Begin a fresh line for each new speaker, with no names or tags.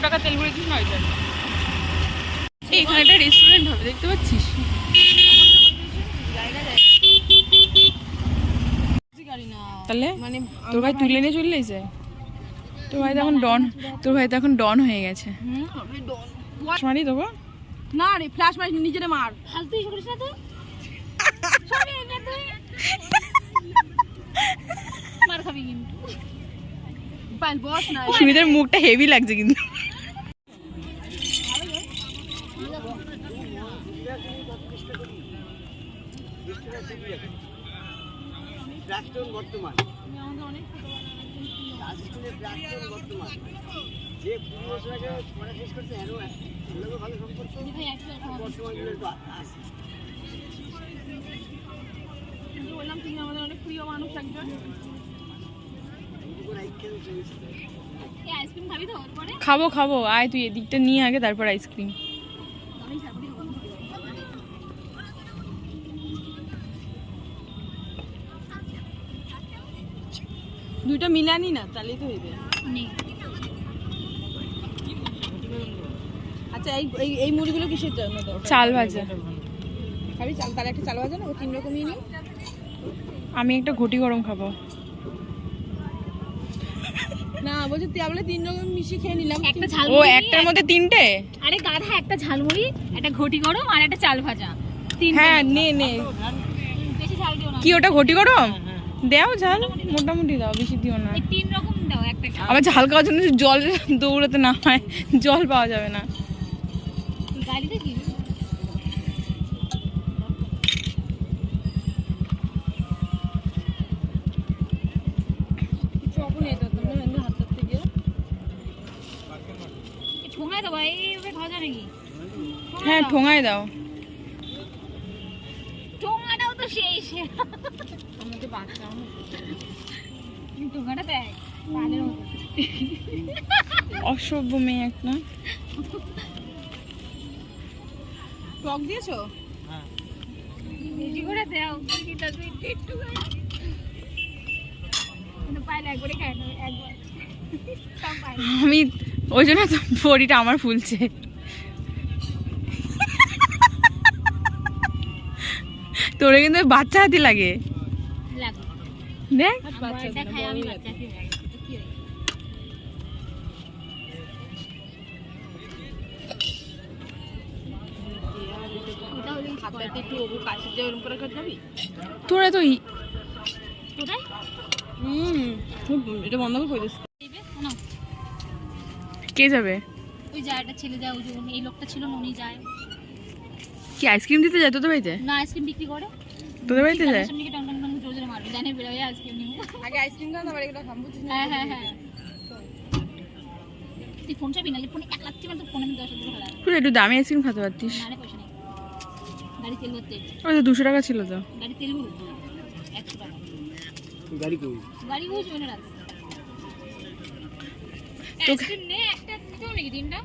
টাকা তেল ভরে দিস না ওইটা। এখানে একটা রেস্টুরেন্ট হবে দেখতে পাচ্ছিস? তাহলে মানে তোর ভাই তুলে নিয়ে চলে যায়। তোর ভাই তো এখন ডন হয়ে গেছে। মারি দেবো
না রে, ফ্ল্যাশ মারি নিজেরে মার। ফালতু ইস্যু করিস না তুই। সরি না তুই। মার খাবি কিন্তু। পাইল বস না।
সুমিতার মুখটা হেভি লাগছে কিন্তু।
বর্তমান যে 15 বছর আগে পড়া শেষ করতে ভালো সম্পর্ক
বললাম তুমি আমাদের অনেক প্রিয় মানুষ একজন। আইসক্রিম খাবি তো?
খাবো আয় তুই এদিকটা নিয়ে আগে, তারপর আইসক্রিম।
দুইটা মিলানি না তাহলেই তো হইবে। আচ্ছা এই মুড়িগুলো কিসের জন্য?
চাল ভাজা
খাবি? চাল, তাহলে একটা চাল ভাজা না, 3 রকমই নি।
আমি একটা ঘটি গরম খাবো।
না বলছি তুই বলে 3 রকম মিশিয়ে খেয়ে নিলাম।
একটা ঝাল
ও একটার মধ্যে 3টে?
আরে গাধা, একটা ঝালমুড়ি, একটা ঘটি গরম আর একটা চাল ভাজা।
হ্যাঁ নে
বেশি ঝাল দিও না।
কি ওটা ঘটি গরম? দাও ঝাল মোটামুটি দাও, বেশি দিও না।
এই 3 রকম দাও একটা।
আবার ঝাল খাওয়ার জন্য জল দৌড়াতে না হয়, জল পাওয়া যাবে না।
গাড়িতে কি ঠোঙায় দেবো? এইভাবে খাওয়া যায় নাকি?
হ্যাঁ ঠোঙায় দাও।
ঠোঙাটাও তো শেষ।
আমাদের বাচ্চা
ঠোঙাটা দেখ পানের মতো।
অসভ্য মেয়ে একটা।
টক দিয়েছো?
বেশি করে দাও, একটু করে। পাইলে একবারে খাই না, একবার।
আমি ওই জন্য তো বড়িটা আমার ফুলছে। তোরে কিন্তু বাচ্চা হাতি লাগে দেখ।
তোরা তো
কোথায়
এটা বন্ধ করে দিস।
এইবে না
কে যাবে?
ওই যায় একটা ছেলে যায়, ওই যে এই লোকটা ছিল না, উনি যায়।
কি আইসক্রিম দিতে যায় তোদের বাড়িতে?
না আইসক্রিম বিক্রি করে,
তোদের বাড়িতে যায়?
সামনে গিয়ে টং টং টং জোরে জোরে মারবে, জানে বেরোয় আইসক্রিম নিয়ে।
আগে আইসক্রিম খাও, তারপরে এগুলো খাবো।
হ্যাঁ হ্যাঁ হ্যাঁ, তুই ফোন চাবি না, ফোনে 1 লাখ টাকা তো ফোনে আমি 10,000 টাকা লাগবে।
তুই একটু দামি আইসক্রিম খেতে পারতিস।
না রে পয়সা নেই, গাড়ি তেল ভরতে হবে।
ওই তো 200 টাকা ছিল তো।
গাড়ি তেল ভরতে 100 টাকা।
গাড়ি কই?
গাড়ি বুঝবে না রাখবে। আইসক্রিম নে একটা, নিতে হবে নাকি 3টা?